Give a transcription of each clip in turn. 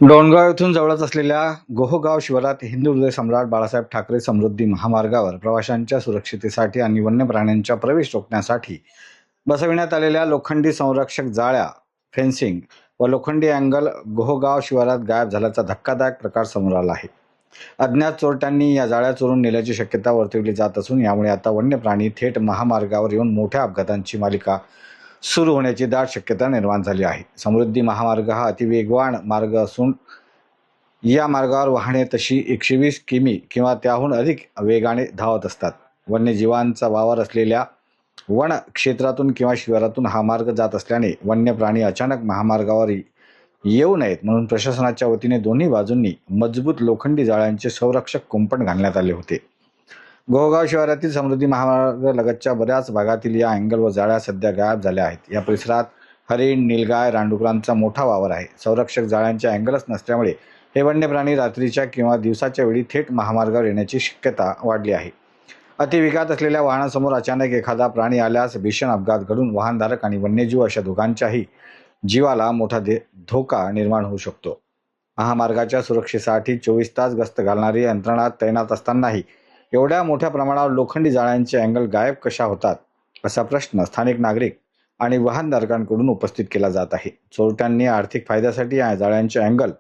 डोणगाव येथून जवळच असलेल्या गोहगाव शिवारात हिंदू हृदय सम्राट बाळासाहेब ठाकरे समृद्धी महामार्गावर प्रवाशांच्या सुरक्षितेसाठी आणि वन्य प्राण्यांचा प्रवेश रोखण्यासाठी बसविण्यात आलेल्या लोखंडी संरक्षक जाळ्या, फेन्सिंग व लोखंडी अँगल गोहगाव शिवारात गायब झाल्याचा धक्कादायक प्रकार समोर आला आहे. अज्ञात चोरट्यांनी या जाळ्या चोरून नेल्याची शक्यता वर्तवली जात असून यामुळे आता वन्य प्राणी थेट महामार्गावर येऊन मोठ्या अपघातांची मालिका सुरू होण्याची दाट शक्यता निर्माण झाली आहे. समृद्धी महामार्ग हा अतिवेगवान मार्ग असून या मार्गावर वाहने तशी 120 किमी किंवा त्याहून अधिक वेगाने धावत असतात. वन्यजीवांचा वावर असलेल्या वन क्षेत्रातून किंवा शिवारातून हा मार्ग जात असल्याने वन्य प्राणी अचानक महामार्गावर येऊ नयेत म्हणून प्रशासनाच्या वतीने दोन्ही बाजूंनी मजबूत लोखंडी जाळ्यांचे संरक्षक कुंपण घालण्यात आले होते. गोहगाव शिवारातील समृद्धी महामार्ग लगतच्या बऱ्याच भागातील या अँगल व जाळ्या सध्या गायब झाल्या आहेत. या परिसरात हरिण, नीलगाय, रानडुकरांचा मोठा वावर आहे. संरक्षक जाळ्यांचे अँगलच नसल्यामुळे हे वन्य प्राणी रात्रीच्या किंवा दिवसाच्या वेळी थेट महामार्गावर येण्याची शक्यता वाढली आहे. अतिवेगात असलेल्या वाहनासमोर अचानक एखादा प्राणी आल्यास भीषण अपघात घडून वाहनधारक आणि वन्यजीव अशा दोघांच्याही जीवाला मोठा धोका निर्माण होऊ शकतो. महामार्गाच्या सुरक्षेसाठी 24 तास गस्त घालणारी यंत्रणा तैनात असतानाही एवढ्या मोठ्या प्रमाणावर लोखंडी जाळ्यांचे अँगल गायब कशा होतात, असा प्रश्न स्थानिक नागरिक आणि वाहनधारकांकडून उपस्थित केला जात आहे. चोरट्यांनी आर्थिक फायद्यासाठी या जाळ्यांचे अँगल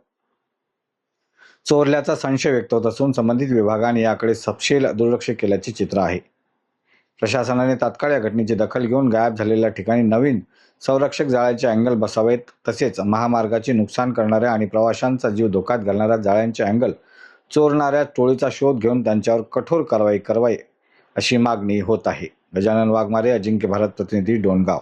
चोरल्याचा संशय व्यक्त होत असून संबंधित विभागाने याकडे सपशेल दुर्लक्ष केल्याचे चित्र आहे. प्रशासनाने तात्काळ या घटनेची दखल घेऊन गायब झालेल्या ठिकाणी नवीन संरक्षक जाळ्याचे अँगल बसावेत. तसेच महामार्गाचे नुकसान करणाऱ्या आणि प्रवाशांचा जीव धोक्यात घालणाऱ्या जाळ्यांचे अँगल चोरणाऱ्या टोळीचा शोध घेऊन त्यांच्यावर कठोर कारवाई करावी अशी मागणी होत आहे. गजानन वाघमारे, अजिंक्य भारत, प्रतिनिधी, डोणगाव.